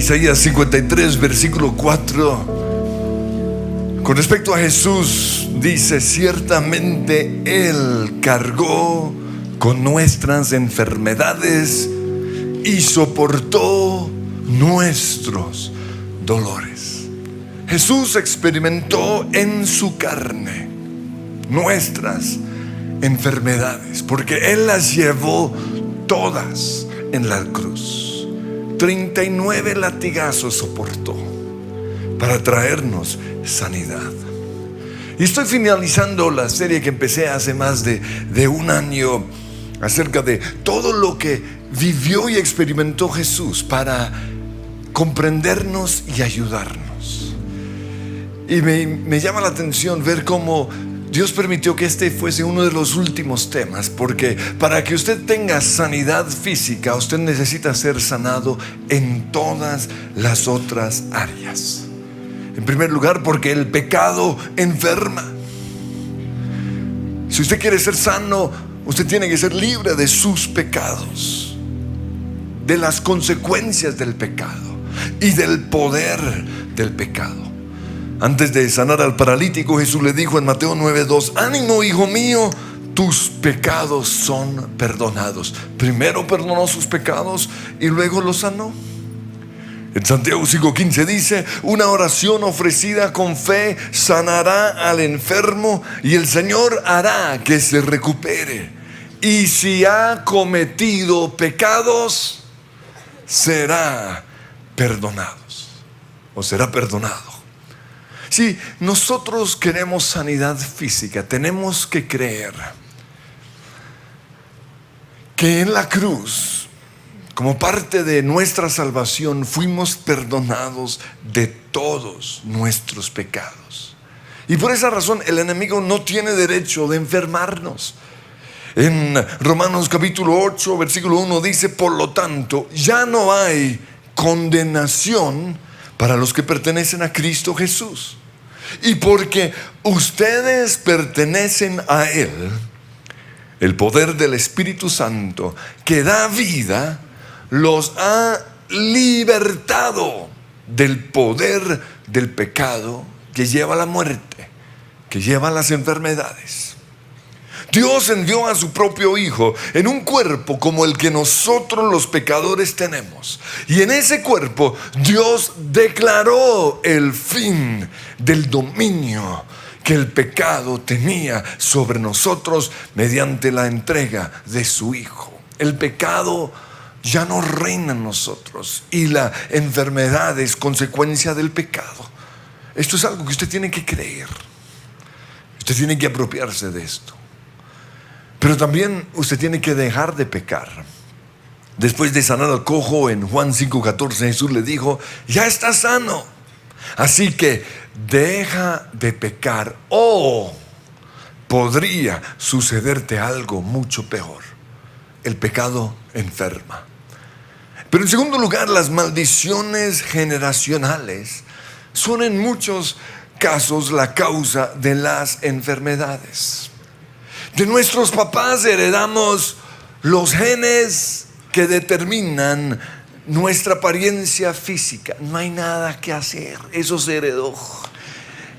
Isaías 53, versículo 4. Con respecto a Jesús, dice: ciertamente Él cargó con nuestras enfermedades y soportó nuestros dolores. Jesús experimentó en su carne nuestras enfermedades, porque Él las llevó todas en la cruz. 39 latigazos soportó para traernos sanidad. Y estoy finalizando la serie que empecé hace más de un año acerca de todo lo que vivió y experimentó Jesús para comprendernos y ayudarnos. Y me llama la atención ver cómo Dios permitió que este fuese uno de los últimos temas, porque para que usted tenga sanidad física, usted necesita ser sanado en todas las otras áreas. En primer lugar, porque el pecado enferma. Si usted quiere ser sano, usted tiene que ser libre de sus pecados, de las consecuencias del pecado y del poder del pecado. Antes de sanar al paralítico, Jesús le dijo en Mateo 9:2: ánimo, hijo mío, tus pecados son perdonados. Primero perdonó sus pecados y luego los sanó. En Santiago 5:15 dice: una oración ofrecida con fe sanará al enfermo y el Señor hará que se recupere. Y si ha cometido pecados, será perdonado. Si nosotros queremos sanidad física, tenemos que creer que en la cruz, como parte de nuestra salvación, fuimos perdonados de todos nuestros pecados. Y por esa razón el enemigo no tiene derecho de enfermarnos. En Romanos capítulo 8, versículo 1 dice: por lo tanto, ya no hay condenación para los que pertenecen a Cristo Jesús. Y porque ustedes pertenecen a Él, el poder del Espíritu Santo que da vida los ha libertado del poder del pecado que lleva a la muerte, que lleva a las enfermedades. Dios envió a su propio Hijo en un cuerpo como el que nosotros los pecadores tenemos. Y en ese cuerpo Dios declaró el fin del dominio que el pecado tenía sobre nosotros mediante la entrega de su Hijo. El pecado ya no reina en nosotros y la enfermedad es consecuencia del pecado. Esto es algo que usted tiene que creer. Usted tiene que apropiarse de esto. Pero también usted tiene que dejar de pecar. Después de sanar al cojo en Juan 5:14, Jesús le dijo: ya estás sano, así que deja de pecar, o podría sucederte algo mucho peor. El pecado enferma. Pero en segundo lugar, las maldiciones generacionales son en muchos casos la causa de las enfermedades. De nuestros papás heredamos los genes que determinan nuestra apariencia física. No hay nada que hacer, eso se heredó.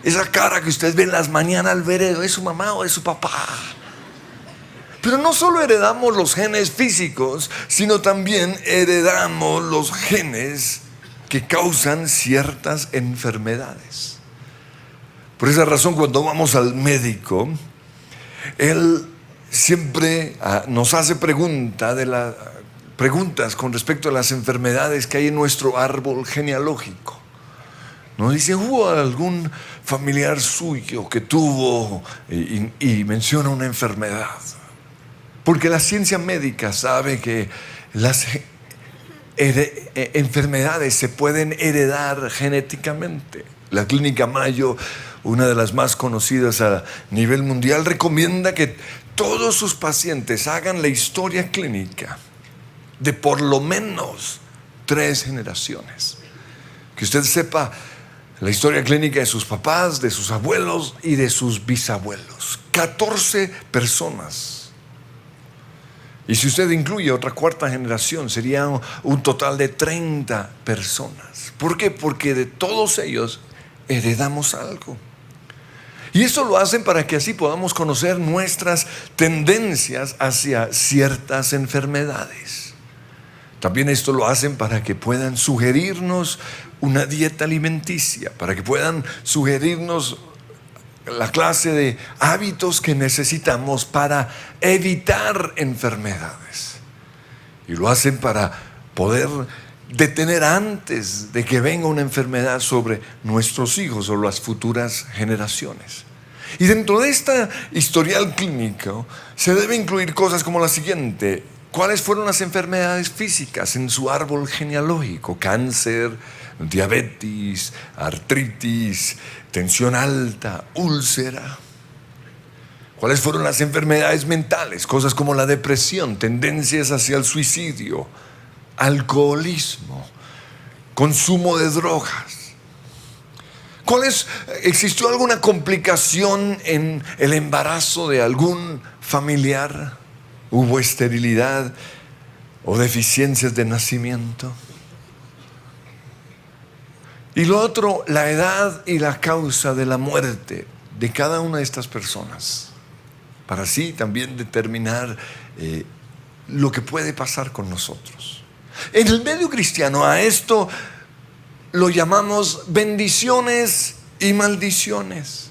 Esa cara que usted ve en las mañanas al ver, ¿es su mamá o es su papá? Pero no solo heredamos los genes físicos, sino también heredamos los genes que causan ciertas enfermedades. Por esa razón, cuando vamos al médico, él siempre nos hace preguntas con respecto a las enfermedades que hay en nuestro árbol genealógico. Nos dice: ¿hubo algún familiar suyo que tuvo y menciona una enfermedad? Porque la ciencia médica sabe que las enfermedades se pueden heredar genéticamente. La Clínica Mayo, una de las más conocidas a nivel mundial, recomienda que todos sus pacientes hagan la historia clínica de por lo menos 3 generaciones. Que usted sepa la historia clínica de sus papás, de sus abuelos y de sus bisabuelos. 14 personas Y si usted incluye otra cuarta generación, sería un total de 30 personas. ¿Por qué? Porque de todos ellos heredamos algo. Y eso lo hacen para que así podamos conocer nuestras tendencias hacia ciertas enfermedades. También esto lo hacen para que puedan sugerirnos una dieta alimenticia, para que puedan sugerirnos la clase de hábitos que necesitamos para evitar enfermedades. Y lo hacen para poder detener antes de que venga una enfermedad sobre nuestros hijos o las futuras generaciones. Y dentro de esta historial clínico se debe incluir cosas como la siguiente: ¿cuáles fueron las enfermedades físicas en su árbol genealógico? Cáncer, diabetes, artritis, tensión alta, úlcera. ¿Cuáles fueron las enfermedades mentales? Cosas como la depresión, tendencias hacia el suicidio, alcoholismo, consumo de drogas. ¿Existió alguna complicación en el embarazo de algún familiar? ¿Hubo esterilidad o deficiencias de nacimiento? Y lo otro, la edad y la causa de la muerte de cada una de estas personas, para así también determinar lo que puede pasar con nosotros. En el medio cristiano a esto lo llamamos bendiciones y maldiciones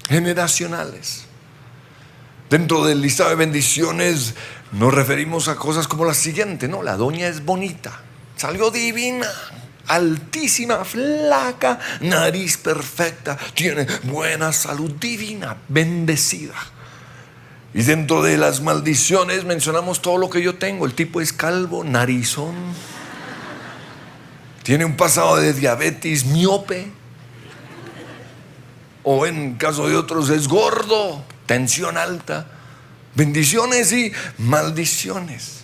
generacionales. Dentro del listado de bendiciones nos referimos a cosas como la siguiente, ¿no? La doña es bonita, salió divina, altísima, flaca, nariz perfecta, tiene buena salud, divina, bendecida. Y dentro de las maldiciones mencionamos todo lo que yo tengo. El tipo es calvo, narizón, tiene un pasado de diabetes, miope, o en caso de otros es gordo, tensión alta. Bendiciones y maldiciones.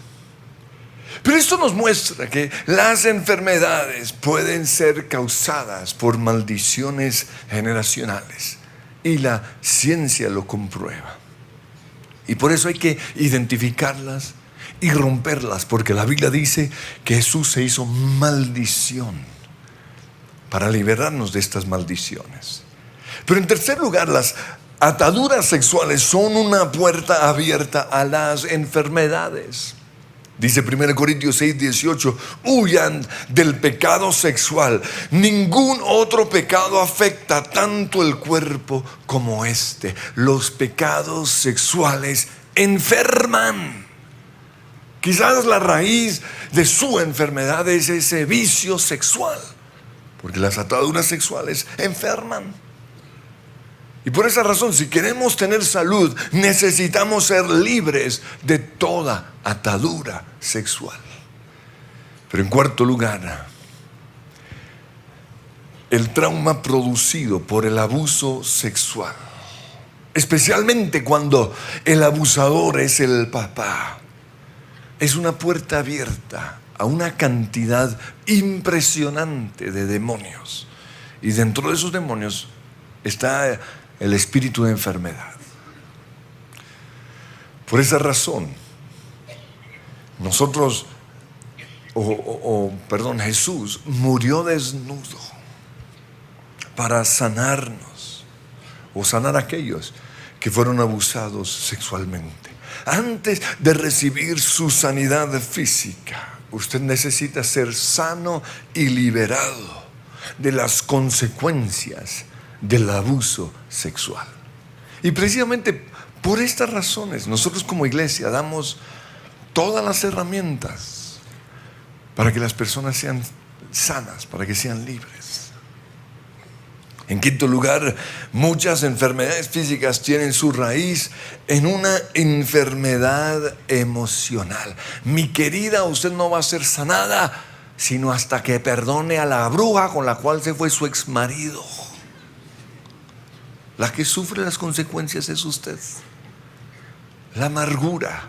Pero esto nos muestra que las enfermedades pueden ser causadas por maldiciones generacionales, y la ciencia lo comprueba. Y por eso hay que identificarlas y romperlas, porque la Biblia dice que Jesús se hizo maldición para liberarnos de estas maldiciones. Pero en tercer lugar, las ataduras sexuales son una puerta abierta a las enfermedades. Dice 1 Corintios 6:18: huyan del pecado sexual. Ningún otro pecado afecta tanto el cuerpo como este. Los pecados sexuales enferman. Quizás la raíz de su enfermedad es ese vicio sexual, porque las ataduras sexuales enferman. Y por esa razón, si queremos tener salud, necesitamos ser libres de toda atadura sexual. Pero en cuarto lugar, el trauma producido por el abuso sexual, especialmente cuando el abusador es el papá, es una puerta abierta a una cantidad impresionante de demonios. Y dentro de esos demonios está el espíritu de enfermedad. Por esa razón, Jesús murió desnudo para sanarnos, o sanar a aquellos que fueron abusados sexualmente. Antes de recibir su sanidad física, usted necesita ser sano y liberado de las consecuencias del abuso sexual. Y precisamente por estas razones nosotros como iglesia damos todas las herramientas para que las personas sean sanas, para que sean libres. En quinto lugar, muchas enfermedades físicas tienen su raíz en una enfermedad emocional. Mi querida, usted no va a ser sanada sino hasta que perdone a la bruja con la cual se fue su ex marido. La que sufre las consecuencias es usted. La amargura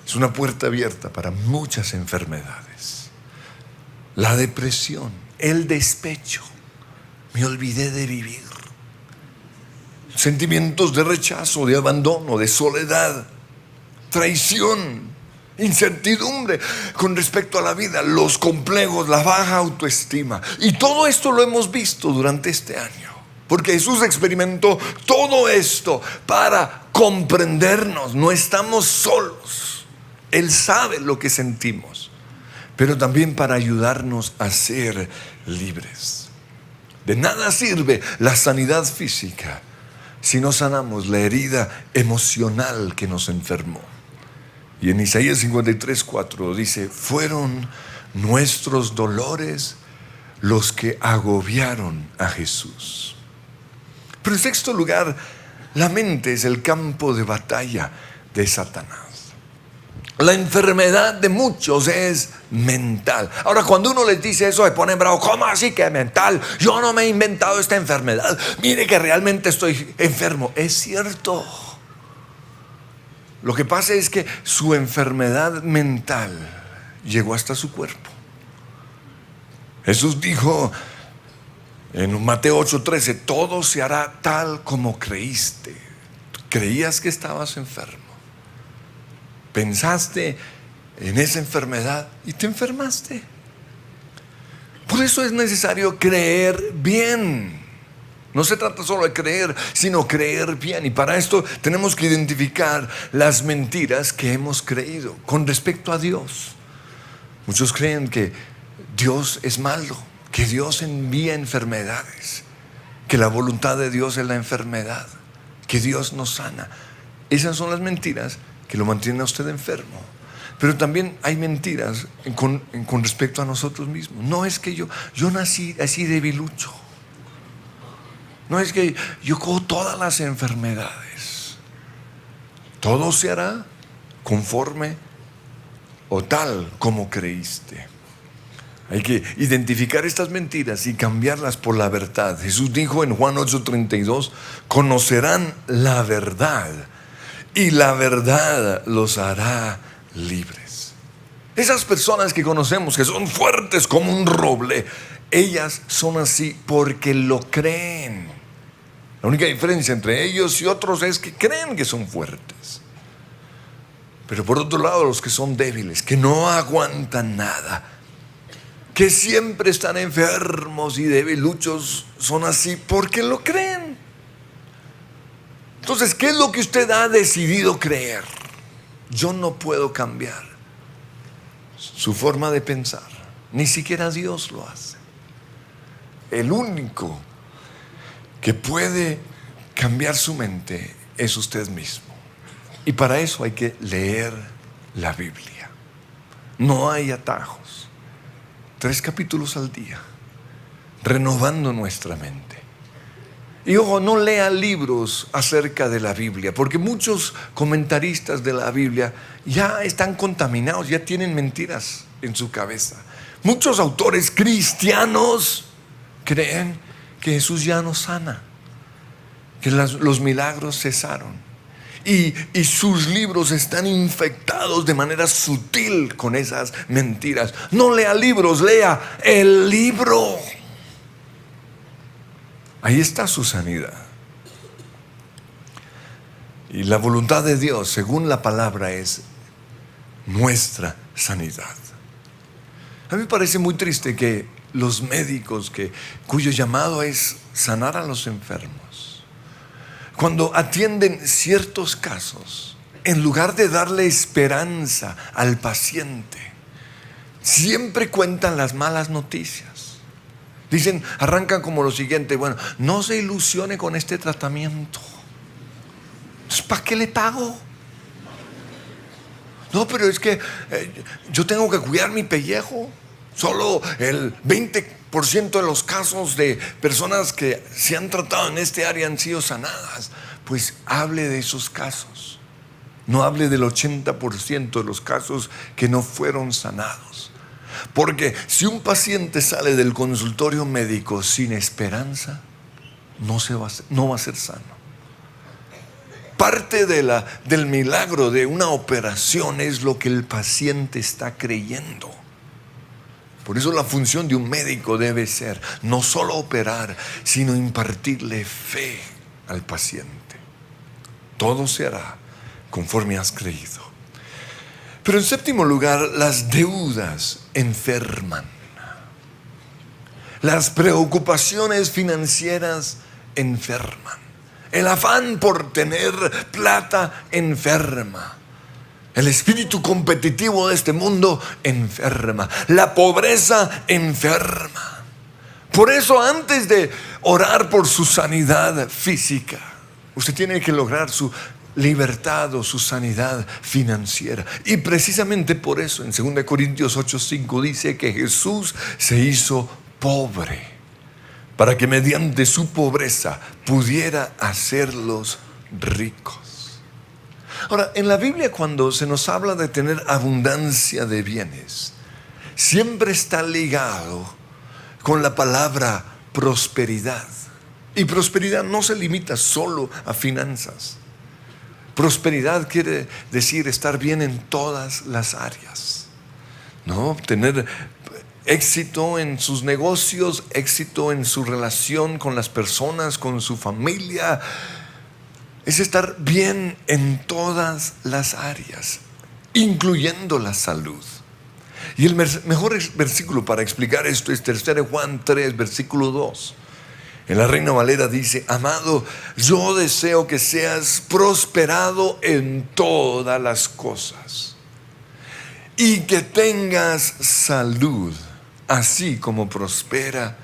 es una puerta abierta para muchas enfermedades. La depresión, el despecho, me olvidé de vivir. Sentimientos de rechazo, de abandono, de soledad, traición, incertidumbre con respecto a la vida, los complejos, la baja autoestima. Y todo esto lo hemos visto durante este año, porque Jesús experimentó todo esto para comprendernos. No estamos solos. Él sabe lo que sentimos, pero también para ayudarnos a ser libres. De nada sirve la sanidad física si no sanamos la herida emocional que nos enfermó. Y en Isaías 53:4 dice: fueron nuestros dolores los que agobiaron a Jesús. Pero en sexto lugar, la mente es el campo de batalla de Satanás. La enfermedad de muchos es mental. Ahora, cuando uno les dice eso, se ponen bravo. ¿Cómo así que mental? Yo no me he inventado esta enfermedad. Mire que realmente estoy enfermo. Es cierto. Lo que pasa es que su enfermedad mental llegó hasta su cuerpo. Jesús dijo en Mateo 8:13: todo se hará tal como creíste. Creías que estabas enfermo, pensaste en esa enfermedad y te enfermaste. Por eso es necesario creer bien. No se trata solo de creer, sino creer bien. Y para esto tenemos que identificar las mentiras que hemos creído con respecto a Dios. Muchos creen que Dios es malo, que Dios envía enfermedades, que la voluntad de Dios es la enfermedad, que Dios nos sana. Esas son las mentiras que lo mantienen a usted enfermo. Pero también hay mentiras con respecto a nosotros mismos. No es que yo nací así debilucho. No es que yo cojo todas las enfermedades. Todo se hará conforme o tal como creíste. Hay que identificar estas mentiras y cambiarlas por la verdad. Jesús dijo en Juan 8:32: conocerán la verdad y la verdad los hará libres. Esas personas que conocemos que son fuertes como un roble, ellas son así porque lo creen. La única diferencia entre ellos y otros es que creen que son fuertes. Pero por otro lado, los que son débiles, que no aguantan nada, que siempre están enfermos y debiluchos, son así porque lo creen. Entonces, ¿qué es lo que usted ha decidido creer? Yo no puedo cambiar su forma de pensar. Ni siquiera Dios lo hace. El único que puede cambiar su mente es usted mismo. Y para eso hay que leer la Biblia. No hay atajos. 3 capítulos al día, renovando nuestra mente. Y ojo, no lea libros acerca de la Biblia, porque muchos comentaristas de la Biblia ya están contaminados, ya tienen mentiras en su cabeza. Muchos autores cristianos creen que Jesús ya no sana, que los milagros cesaron. Y sus libros están infectados de manera sutil con esas mentiras. No lea libros, lea el libro. Ahí está su sanidad. Y la voluntad de Dios, según la palabra, es nuestra sanidad. A mí me parece muy triste que los médicos cuyo llamado es sanar a los enfermos, cuando atienden ciertos casos, en lugar de darle esperanza al paciente, siempre cuentan las malas noticias. Dicen, arrancan como lo siguiente: bueno, no se ilusione con este tratamiento. ¿Para qué le pago? No, pero es que yo tengo que cuidar mi pellejo. Solo el 20% de los casos de personas que se han tratado en este área han sido sanadas. Pues hable de esos casos. No hable del 80% de los casos que no fueron sanados. Porque si un paciente sale del consultorio médico sin esperanza, no va a ser sano. Parte del milagro de una operación es lo que el paciente está creyendo. Por eso la función de un médico debe ser no solo operar, sino impartirle fe al paciente. Todo se hará conforme has creído. Pero en séptimo lugar, las deudas enferman. Las preocupaciones financieras enferman. El afán por tener plata enferma. El espíritu competitivo de este mundo enferma. La pobreza enferma. Por eso, antes de orar por su sanidad física, usted tiene que lograr su libertad o su sanidad financiera. Y precisamente por eso en 2 Corintios 8:5 dice que Jesús se hizo pobre para que mediante su pobreza pudiera hacerlos ricos. Ahora, en la Biblia, cuando se nos habla de tener abundancia de bienes, siempre está ligado con la palabra prosperidad. Y prosperidad no se limita solo a finanzas. Prosperidad quiere decir estar bien en todas las áreas, ¿no? Tener éxito en sus negocios, éxito en su relación con las personas, con su familia. Es estar bien en todas las áreas, incluyendo la salud. Y el mejor versículo para explicar esto es 3 Juan 3, versículo 2. En la Reina Valera dice: amado, yo deseo que seas prosperado en todas las cosas y que tengas salud, así como prospera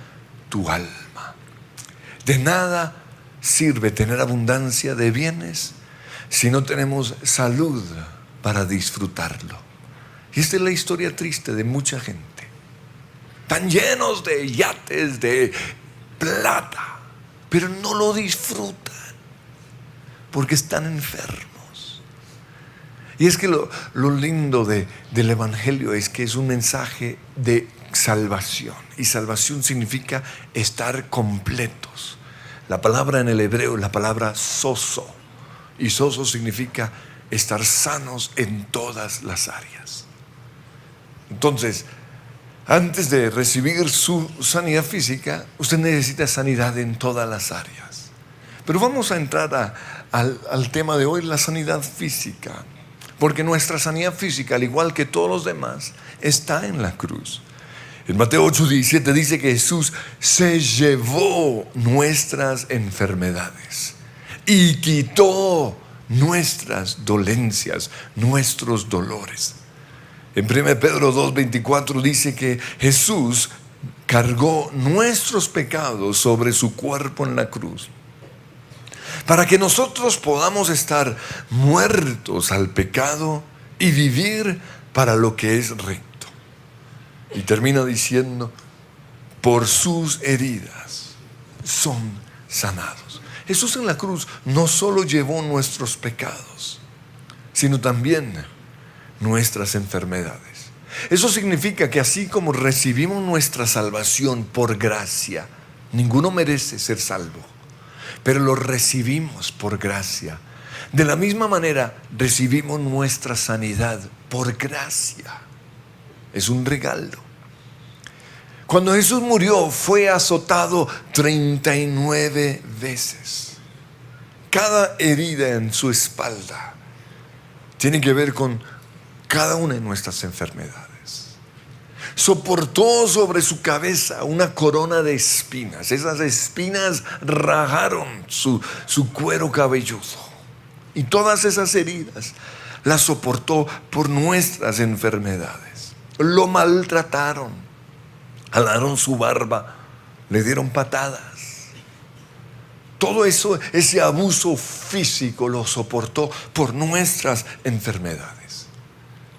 tu alma. De nada sirve tener abundancia de bienes si no tenemos salud para disfrutarlo. Y esta es la historia triste de mucha gente. Están llenos de yates, de plata, pero no lo disfrutan porque están enfermos. Y es que lo lindo del Evangelio es que es un mensaje de salvación, y salvación significa estar completos. La palabra en el hebreo es la palabra sozo, y sozo significa estar sanos en todas las áreas. Entonces, antes de recibir su sanidad física, usted necesita sanidad en todas las áreas. Pero vamos a entrar al tema de hoy, la sanidad física. Porque nuestra sanidad física, al igual que todos los demás, está en la cruz. En Mateo 8:17 dice que Jesús se llevó nuestras enfermedades y quitó nuestras dolencias, nuestros dolores. En 1 Pedro 2:24 dice que Jesús cargó nuestros pecados sobre su cuerpo en la cruz, para que nosotros podamos estar muertos al pecado y vivir para lo que es recto. Y termina diciendo: por sus heridas son sanados. Jesús en la cruz no solo llevó nuestros pecados, sino también nuestras enfermedades. Eso significa que así como recibimos nuestra salvación por gracia, ninguno merece ser salvo, pero lo recibimos por gracia. De la misma manera recibimos nuestra sanidad por gracia. Es un regalo. Cuando Jesús murió, fue azotado 39 veces. Cada herida en su espalda tiene que ver con cada una de nuestras enfermedades. Soportó sobre su cabeza una corona de espinas. Esas espinas rajaron su cuero cabelludo. Y todas esas heridas las soportó por nuestras enfermedades. Lo maltrataron, jalaron su barba, le dieron patadas. Todo eso, ese abuso físico lo soportó por nuestras enfermedades.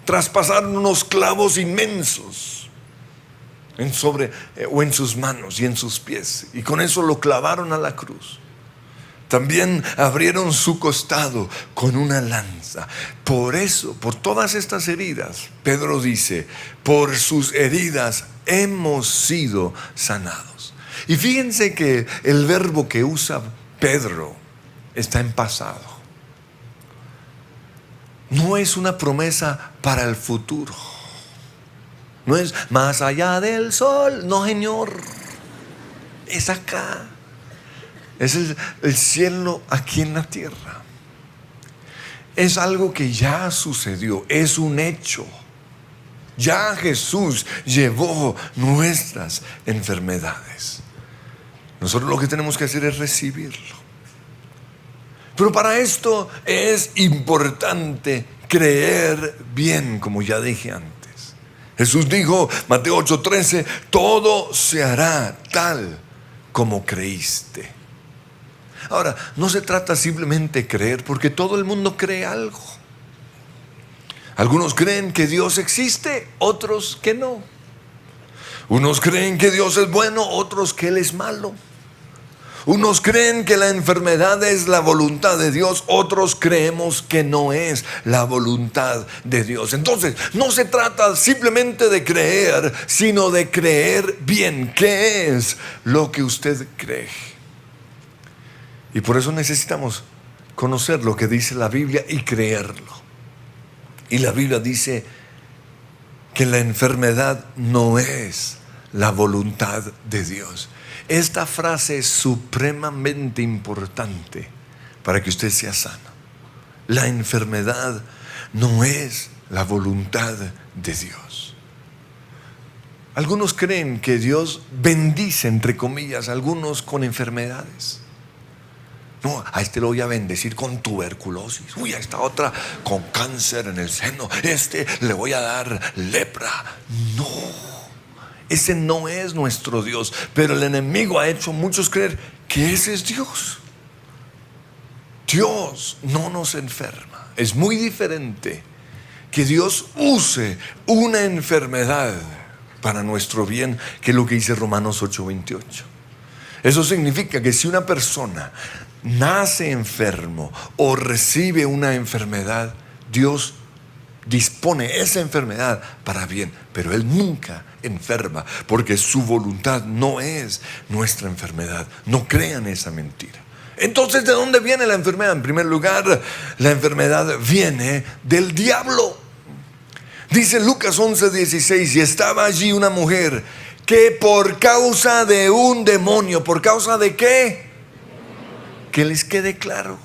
Traspasaron unos clavos inmensos en sus manos y en sus pies, y con eso lo clavaron a la cruz. También abrieron su costado con una lanza. Por eso, por todas estas heridas, Pedro dice: por sus heridas hemos sido sanados. Y fíjense que el verbo que usa Pedro está en pasado. No es una promesa para el futuro. No es más allá del sol. No, Señor. Es acá. Es el cielo aquí en la tierra. es algo que ya sucedió, es un hecho. Ya Jesús llevó nuestras enfermedades. Nosotros lo que tenemos que hacer es recibirlo. Pero para esto es importante creer bien, como ya dije antes. Jesús dijo, Mateo 8:13, todo se hará tal como creíste. Ahora, no se trata simplemente de creer, porque todo el mundo cree algo. Algunos creen que Dios existe, otros que no. Unos creen que Dios es bueno, otros que Él es malo. Unos creen que la enfermedad es la voluntad de Dios, otros creemos que no es la voluntad de Dios. Entonces, no se trata simplemente de creer, sino de creer bien. ¿Qué es lo que usted cree? Y por eso necesitamos conocer lo que dice la Biblia y creerlo. Y la Biblia dice que la enfermedad no es la voluntad de Dios. Esta frase es supremamente importante para que usted sea sano. La enfermedad no es la voluntad de Dios. Algunos creen que Dios bendice, entre comillas, a algunos con enfermedades. No, a este lo voy a bendecir con tuberculosis. Uy, a esta otra con cáncer en el seno. Este le voy a dar lepra. No, ese no es nuestro Dios. Pero el enemigo ha hecho a muchos creer que ese es Dios. Dios no nos enferma. Es muy diferente que Dios use una enfermedad para nuestro bien, que es lo que dice Romanos 8:28. Eso significa que si una persona nace enfermo o recibe una enfermedad, Dios dispone esa enfermedad para bien, pero Él nunca enferma, porque su voluntad no es nuestra enfermedad. No crean esa mentira. Entonces, ¿de dónde viene la enfermedad? En primer lugar, la enfermedad viene del diablo. Dice Lucas 11:16, y estaba allí una mujer que por causa de un demonio, ¿por causa de qué? Que les quede claro,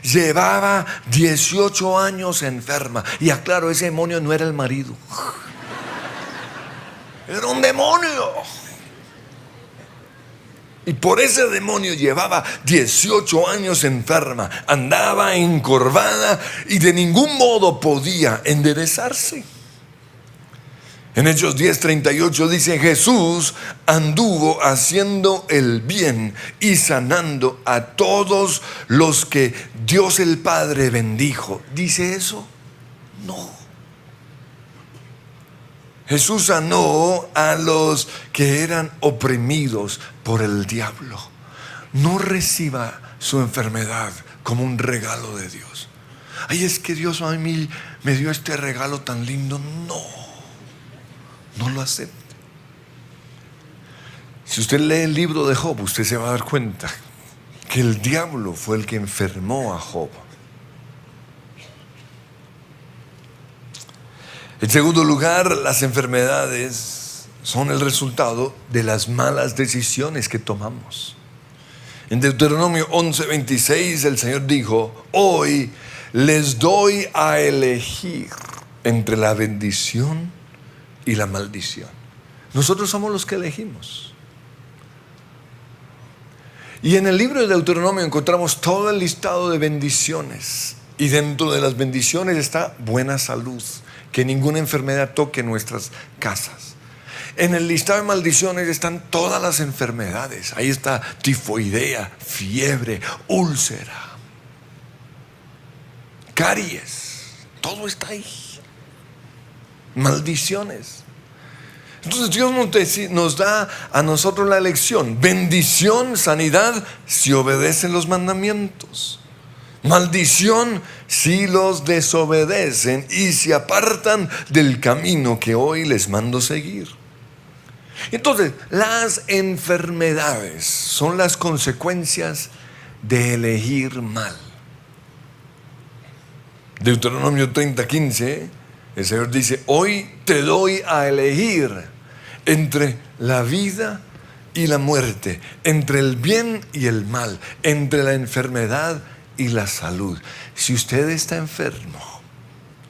llevaba 18 años enferma. Y aclaro, ese demonio no era el marido, era un demonio. Y por ese demonio llevaba 18 años enferma, andaba encorvada y de ningún modo podía enderezarse. En Hechos 10:38 dice, Jesús anduvo haciendo el bien y sanando a todos los que Dios el Padre bendijo. ¿Dice eso? No. Jesús sanó a los que eran oprimidos por el diablo. No reciba su enfermedad como un regalo de Dios. Ay, es que Dios a mí me dio este regalo tan lindo. No lo acepte. Si usted lee el libro de Job, usted se va a dar cuenta que el diablo fue el que enfermó a Job. En segundo lugar, las enfermedades son el resultado de las malas decisiones que tomamos. En Deuteronomio 11:26 el Señor dijo, hoy les doy a elegir entre la bendición y la maldición. Nosotros somos los que elegimos. Y en el libro de Deuteronomio encontramos todo el listado de bendiciones. Y dentro de las bendiciones está buena salud, que ninguna enfermedad toque nuestras casas. En el listado de maldiciones están todas las enfermedades. Ahí está tifoidea, fiebre, úlcera, caries. Todo está ahí. Maldiciones. Entonces Dios nos da a nosotros la elección: bendición, sanidad, si obedecen los mandamientos; maldición, si los desobedecen y se apartan del camino que hoy les mando seguir. Entonces, las enfermedades son las consecuencias de elegir mal. Deuteronomio 30:15, el Señor dice: hoy te doy a elegir entre la vida y la muerte, entre el bien y el mal, entre la enfermedad y la salud. Si usted está enfermo,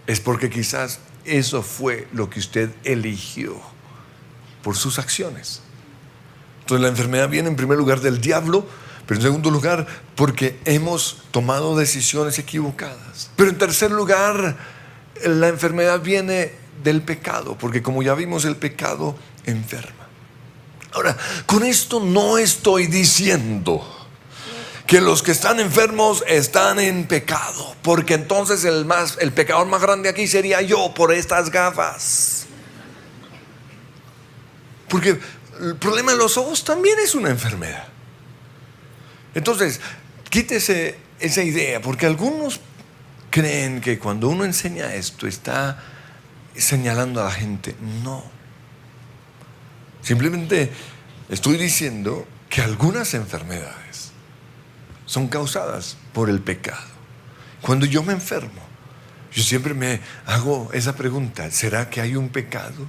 es porque quizás eso fue lo que usted eligió por sus acciones. Entonces la enfermedad viene en primer lugar del diablo, pero en segundo lugar porque hemos tomado decisiones equivocadas. Pero en tercer lugar, la enfermedad viene del pecado, porque como ya vimos, el pecado enferma. Ahora, con esto no estoy diciendo que los que están enfermos están en pecado, porque entonces el pecador más grande aquí sería yo por estas gafas. Porque el problema de los ojos también es una enfermedad. Entonces, quítese esa idea, porque algunos creen que cuando uno enseña esto está señalando a la gente. No. Simplemente estoy diciendo que algunas enfermedades son causadas por el pecado. Cuando yo me enfermo, yo siempre me hago esa pregunta: ¿será que hay un pecado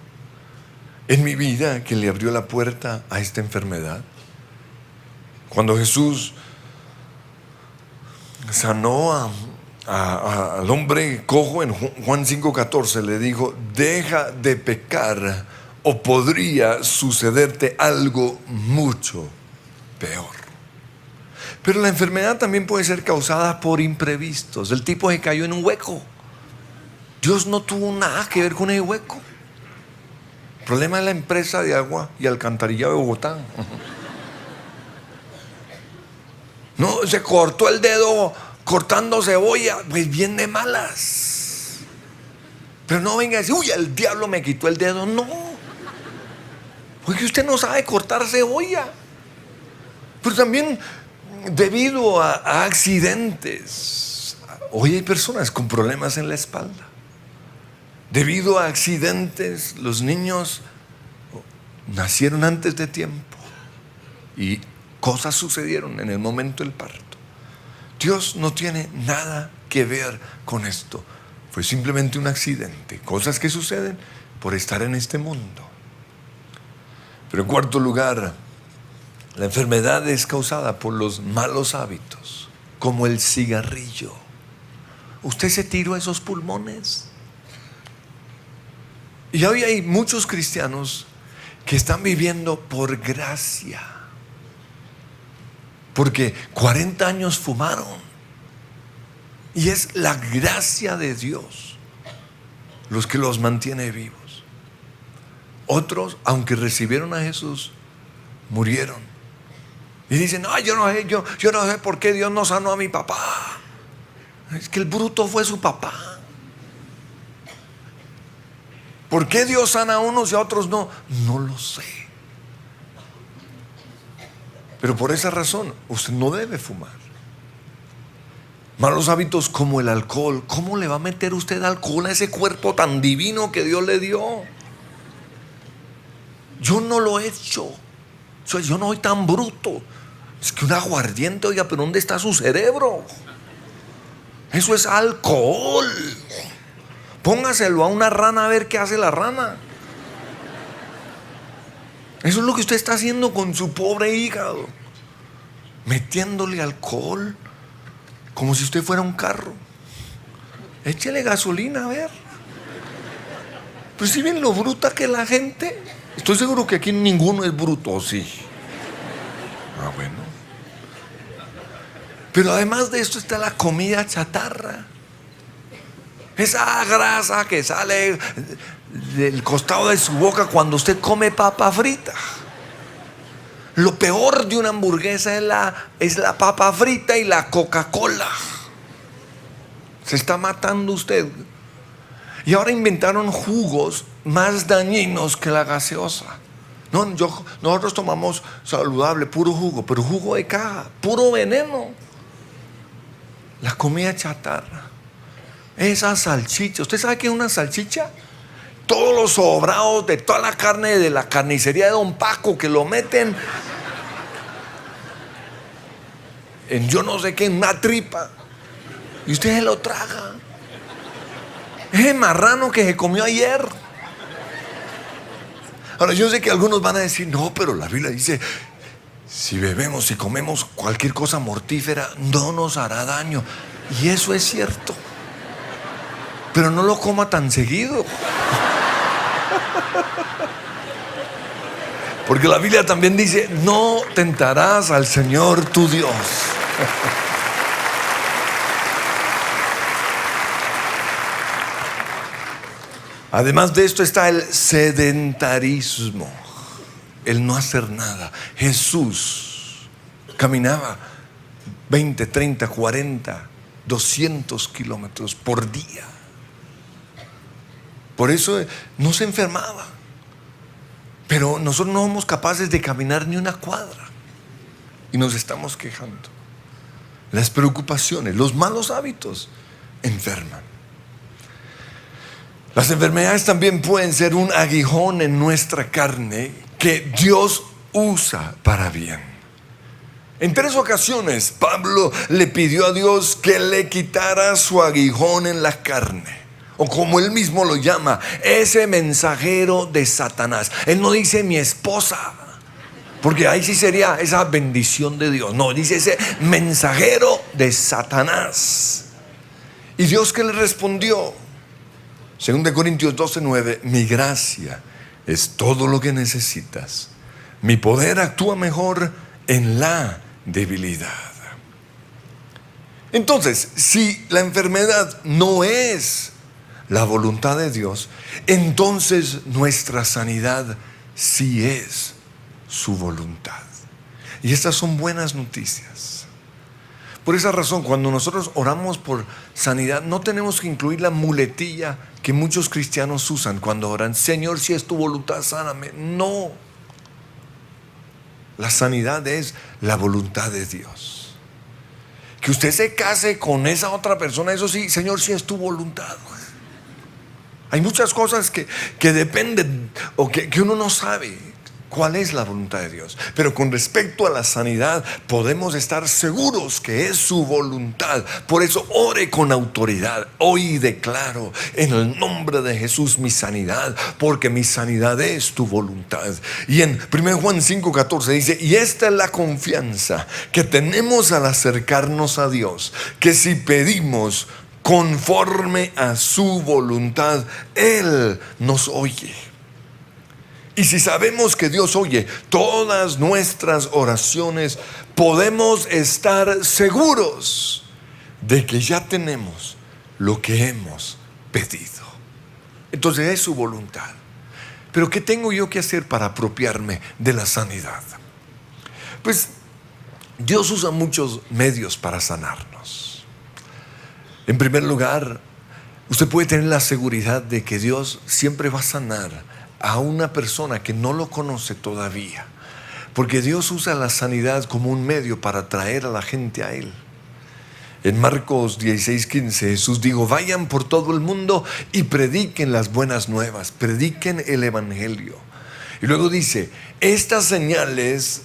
en mi vida que le abrió la puerta a esta enfermedad? Cuando Jesús sanó al hombre cojo en Juan 5:14, le dijo: deja de pecar o podría sucederte algo mucho peor. Pero la enfermedad también puede ser causada por imprevistos. El tipo se cayó en un hueco. Dios no tuvo nada que ver con ese hueco. El problema es la empresa de agua y alcantarillado de Bogotá. No, se cortó el dedo cortando cebolla, pues bien de malas. Pero no venga a decir: uy, el diablo me quitó el dedo. No, porque usted no sabe cortar cebolla. Pero también debido a accidentes. Hoy hay personas con problemas en la espalda. Debido a accidentes, los niños nacieron antes de tiempo y cosas sucedieron en el momento del parto. Dios no tiene nada que ver con esto. Fue simplemente un accidente, cosas que suceden por estar en este mundo. Pero en cuarto lugar, la enfermedad es causada por los malos hábitos, como el cigarrillo. ¿Usted se tiró esos pulmones? Y hoy hay muchos cristianos que están viviendo por gracia, porque 40 años fumaron. Y es la gracia de Dios los que los mantiene vivos. Otros, aunque recibieron a Jesús, murieron. Y dicen: no, yo no sé por qué Dios no sanó a mi papá. Es que el bruto fue su papá. ¿Por qué Dios sana a unos y a otros no? No lo sé. Pero por esa razón usted no debe fumar. Malos hábitos como el alcohol. ¿Cómo le va a meter usted alcohol a ese cuerpo tan divino que Dios le dio? Yo no lo he hecho. Yo no soy tan bruto. Es que un aguardiente, oiga, pero ¿dónde está su cerebro? Eso es alcohol. Póngaselo a una rana a ver qué hace la rana. Eso es lo que usted está haciendo con su pobre hígado, metiéndole alcohol como si usted fuera un carro. Échele gasolina a ver. Pues si ven lo bruta que es la gente. Estoy seguro que aquí ninguno es bruto, sí. Ah, bueno. Pero además de esto está la comida chatarra. Esa grasa que sale del costado de su boca cuando usted come papa frita. Lo peor de una hamburguesa es la papa frita y la Coca-Cola. Se está matando usted. Y ahora inventaron jugos más dañinos que la gaseosa. Nosotros tomamos saludable, puro jugo, pero jugo de caja, puro veneno. La comida chatarra. Esa salchicha. ¿Usted sabe qué es una salchicha? Todos los sobrados de toda la carne de la carnicería de Don Paco, que lo meten en yo no sé qué, en una tripa, y usted se lo traga. Ese marrano que se comió ayer. Ahora yo sé que algunos van a decir: no, pero la Biblia dice si bebemos y comemos cualquier cosa mortífera, no nos hará daño. Y eso es cierto. Pero no lo coma tan seguido. Porque la Biblia también dice, no tentarás al Señor tu Dios. Además de esto está el sedentarismo, el no hacer nada. Jesús caminaba 20, 30, 40, 200 kilómetros por día. Por eso no se enfermaba. Pero nosotros no somos capaces de caminar ni una cuadra y nos estamos quejando. Las preocupaciones, los malos hábitos enferman. Las enfermedades también pueden ser un aguijón en nuestra carne que Dios usa para bien. En 3 ocasiones Pablo le pidió a Dios que le quitara su aguijón en la carne, o como él mismo lo llama, ese mensajero de Satanás. Él no dice mi esposa, porque ahí sí sería esa bendición de Dios. No, dice ese mensajero de Satanás. ¿Y Dios qué le respondió? 2 Corintios 12:9, mi gracia es todo lo que necesitas. Mi poder actúa mejor en la debilidad. Entonces, si la enfermedad no es la voluntad de Dios, entonces nuestra sanidad sí es su voluntad. Y estas son buenas noticias. Por esa razón, cuando nosotros oramos por sanidad, no tenemos que incluir la muletilla que muchos cristianos usan cuando oran, Señor, si es tu voluntad, sáname. No. La sanidad es la voluntad de Dios. Que usted se case con esa otra persona, eso sí, Señor, si es tu voluntad. Hay muchas cosas que dependen o que uno no sabe cuál es la voluntad de Dios. Pero con respecto a la sanidad podemos estar seguros que es su voluntad. Por eso ore con autoridad. Hoy declaro en el nombre de Jesús mi sanidad, porque mi sanidad es tu voluntad. Y en 1 Juan 5:14 dice, y esta es la confianza que tenemos al acercarnos a Dios, que si pedimos conforme a su voluntad, Él nos oye. Y si sabemos que Dios oye todas nuestras oraciones, podemos estar seguros de que ya tenemos lo que hemos pedido. Entonces es su voluntad. Pero ¿qué tengo yo que hacer para apropiarme de la sanidad? Pues Dios usa muchos medios para sanarnos. En primer lugar, usted puede tener la seguridad de que Dios siempre va a sanar a una persona que no lo conoce todavía, porque Dios usa la sanidad como un medio para atraer a la gente a Él. En Marcos 16:15 Jesús dijo, vayan por todo el mundo y prediquen las buenas nuevas, prediquen el evangelio. Y luego dice, estas señales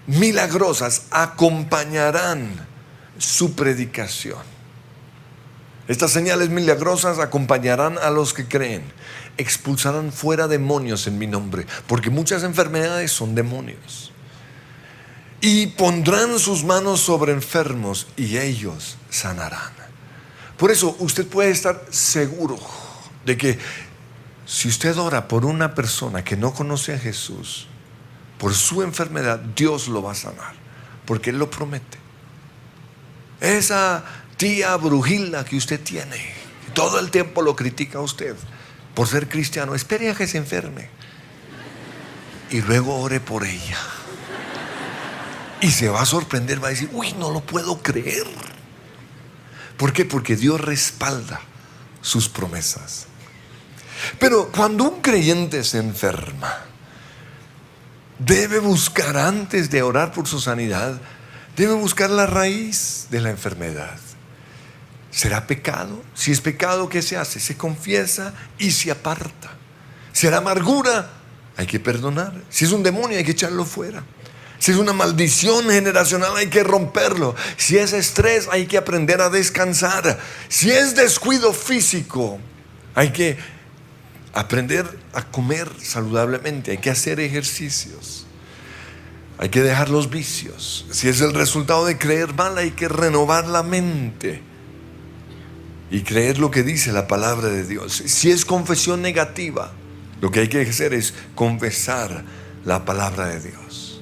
milagrosas acompañarán su predicación. Estas señales milagrosas acompañarán a los que creen. Expulsarán fuera demonios en mi nombre, porque muchas enfermedades son demonios. Y pondrán sus manos sobre enfermos y ellos sanarán. Por eso usted puede estar seguro de que si usted ora por una persona que no conoce a Jesús, por su enfermedad, Dios lo va a sanar, porque Él lo promete. Esa tía brujilda que usted tiene, todo el tiempo lo critica a usted por ser cristiano, espere a que se enferme y luego ore por ella, y se va a sorprender, va a decir, uy, no lo puedo creer. ¿Por qué? Porque Dios respalda sus promesas. Pero cuando un creyente se enferma, debe buscar, antes de orar por su sanidad, debe buscar la raíz de la enfermedad. ¿Será pecado? Si es pecado, ¿qué se hace? Se confiesa y se aparta. ¿Será amargura? Hay que perdonar. Si es un demonio, hay que echarlo fuera. Si es una maldición generacional, hay que romperlo. Si es estrés, hay que aprender a descansar. Si es descuido físico, hay que aprender a comer saludablemente, hay que hacer ejercicios. Hay que dejar los vicios. Si es el resultado de creer mal, hay que renovar la mente y creer lo que dice la palabra de Dios. Si es confesión negativa, lo que hay que hacer es confesar la palabra de Dios.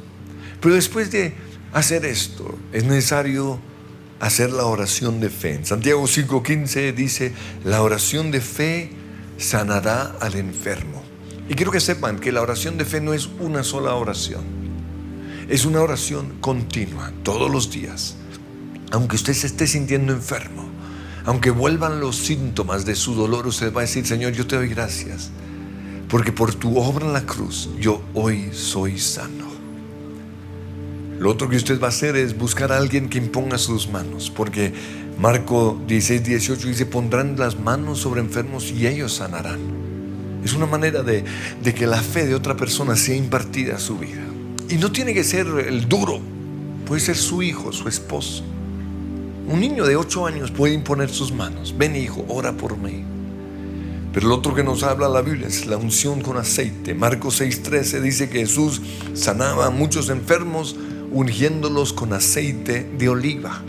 Pero después de hacer esto, es necesario hacer la oración de fe. En Santiago 5:15 dice: la oración de fe sanará al enfermo. Y quiero que sepan que la oración de fe no es una sola oración, es una oración continua, todos los días. Aunque usted se esté sintiendo enfermo, aunque vuelvan los síntomas de su dolor, usted va a decir: Señor, yo te doy gracias, porque por tu obra en la cruz yo hoy soy sano. Lo otro que usted va a hacer es buscar a alguien que imponga sus manos, porque Marcos 16:18 dice: pondrán las manos sobre enfermos y ellos sanarán. Es una manera de que la fe de otra persona sea impartida a su vida. Y no tiene que ser el duro, puede ser su hijo, su esposo. Un niño de 8 años puede imponer sus manos: ven, hijo, ora por mí. Pero lo otro que nos habla la Biblia es la unción con aceite. Marcos 6:13 dice que Jesús sanaba a muchos enfermos ungiéndolos con aceite de oliva.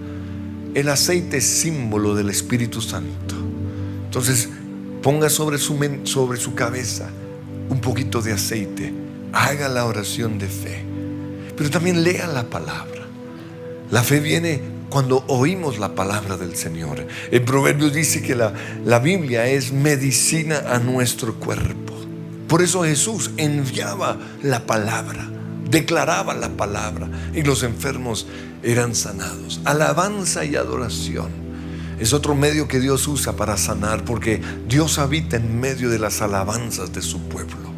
El aceite es símbolo del Espíritu Santo. Entonces ponga sobre su cabeza un poquito de aceite, haga la oración de fe, pero también lea la palabra. La fe viene cuando oímos la palabra del Señor. En Proverbios dice que la Biblia es medicina a nuestro cuerpo. Por eso Jesús enviaba la palabra, declaraba la palabra, y los enfermos eran sanados. Alabanza y adoración es otro medio que Dios usa para sanar, porque Dios habita en medio de las alabanzas de su pueblo.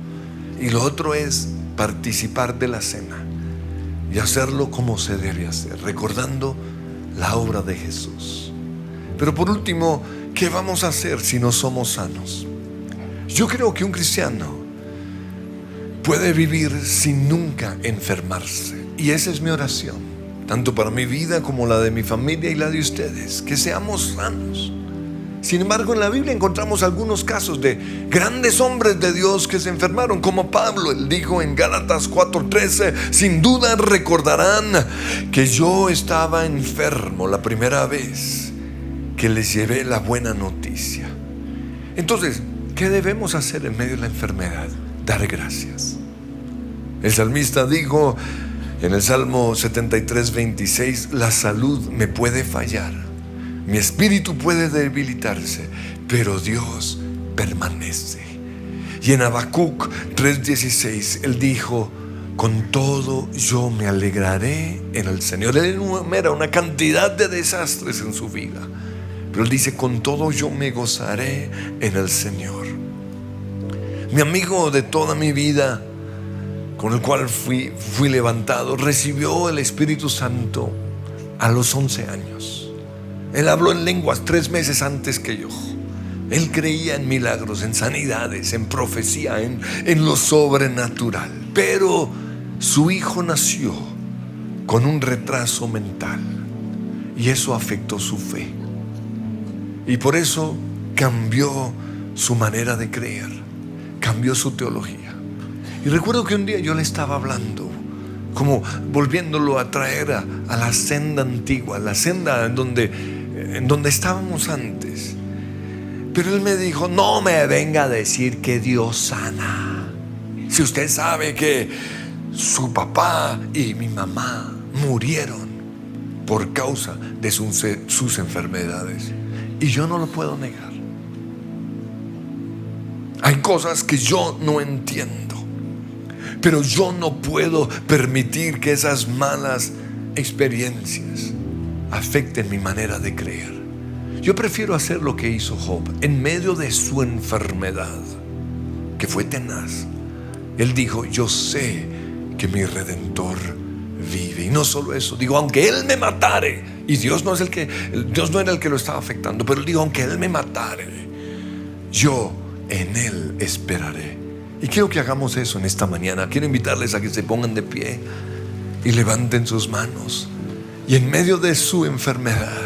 Y lo otro es participar de la cena y hacerlo como se debe hacer, recordando la obra de Jesús. Pero por último, ¿qué vamos a hacer si no somos sanos? Yo creo que un cristiano puede vivir sin nunca enfermarse, y esa es mi oración, tanto para mi vida como la de mi familia y la de ustedes, que seamos sanos. Sin embargo, en la Biblia encontramos algunos casos de grandes hombres de Dios que se enfermaron, como Pablo. Él dijo en Gálatas 4:13: sin duda recordarán que yo estaba enfermo la primera vez que les llevé la buena noticia. Entonces, ¿qué debemos hacer en medio de la enfermedad? Dar gracias. El salmista dijo en el Salmo 73:26: la salud me puede fallar, mi espíritu puede debilitarse, pero Dios permanece. Y en Habacuc 3:16 él dijo: con todo yo me alegraré en el Señor. Él enumera una cantidad de desastres en su vida, pero él dice: con todo yo me gozaré en el Señor. Mi amigo de toda mi vida, con el cual fui levantado, recibió el Espíritu Santo a los 11 años. Él habló en lenguas 3 meses antes que yo. Él creía en milagros, en sanidades, en profecía, en lo sobrenatural. Pero su hijo nació con un retraso mental, y eso afectó su fe. Y por eso cambió su manera de creer, cambió su teología. Y recuerdo que un día yo le estaba hablando, como volviéndolo a traer a la senda antigua, la senda en donde estábamos antes. Pero él me dijo: no me venga a decir que Dios sana, si usted sabe que su papá y mi mamá murieron por causa de sus enfermedades. Y yo no lo puedo negar. Hay cosas que yo no entiendo, pero yo no puedo permitir que esas malas experiencias afecten mi manera de creer. Yo prefiero hacer lo que hizo Job en medio de su enfermedad, que fue tenaz. Él dijo: yo sé que mi Redentor vive. Y no solo eso, digo: aunque Él me matare. Y Dios no era el que lo estaba afectando, pero Él dijo: aunque Él me matare, yo en Él esperaré. Y quiero que hagamos eso en esta mañana. Quiero invitarles a que se pongan de pie y levanten sus manos. Y en medio de su enfermedad,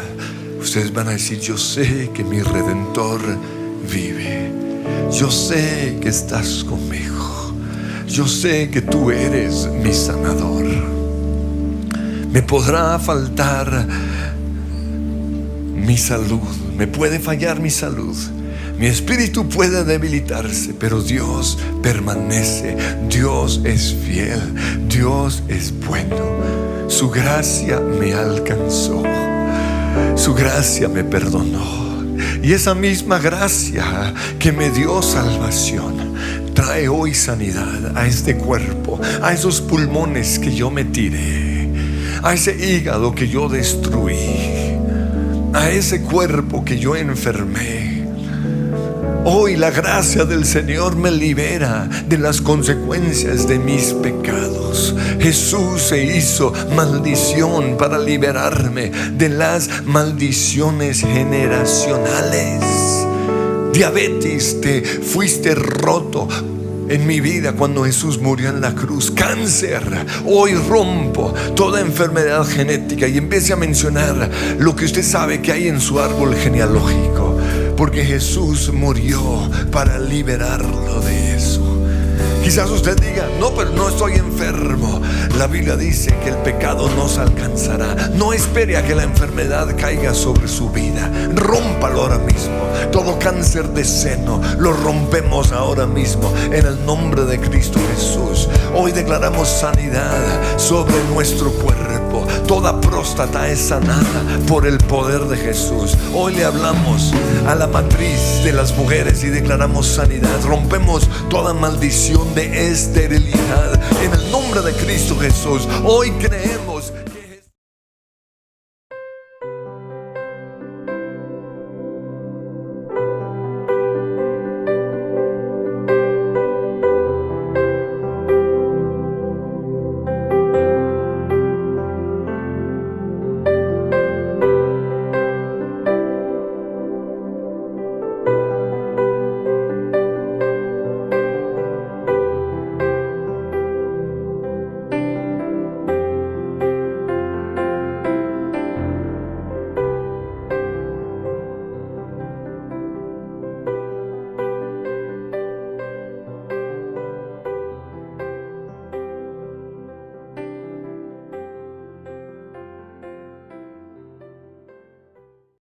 ustedes van a decir: yo sé que mi Redentor vive. Yo sé que estás conmigo. Yo sé que tú eres mi sanador. Me podrá faltar mi salud, me puede fallar mi salud, mi espíritu puede debilitarse, pero Dios permanece. Dios es fiel, Dios es bueno. Su gracia me alcanzó, su gracia me perdonó. Y esa misma gracia que me dio salvación trae hoy sanidad a este cuerpo, a esos pulmones que yo me tiré, a ese hígado que yo destruí, a ese cuerpo que yo enfermé. Hoy la gracia del Señor me libera de las consecuencias de mis pecados. Jesús se hizo maldición para liberarme de las maldiciones generacionales. Diabetes, te fuiste roto en mi vida cuando Jesús murió en la cruz. Cáncer, hoy rompo toda enfermedad genética. Y empiece a mencionar lo que usted sabe que hay en su árbol genealógico, porque Jesús murió para liberarlo de eso. Quizás usted diga: no, pero no estoy enfermo. La Biblia dice que el pecado nos alcanzará. No espere a que la enfermedad caiga sobre su vida. Rómpalo ahora mismo. Todo cáncer de seno lo rompemos ahora mismo en el nombre de Cristo Jesús. Hoy declaramos sanidad sobre nuestro cuerpo. Toda próstata es sanada por el poder de Jesús. Hoy le hablamos a la matriz de las mujeres y declaramos sanidad. Rompemos toda maldición de esterilidad en el nombre de Cristo Jesús. Hoy creemos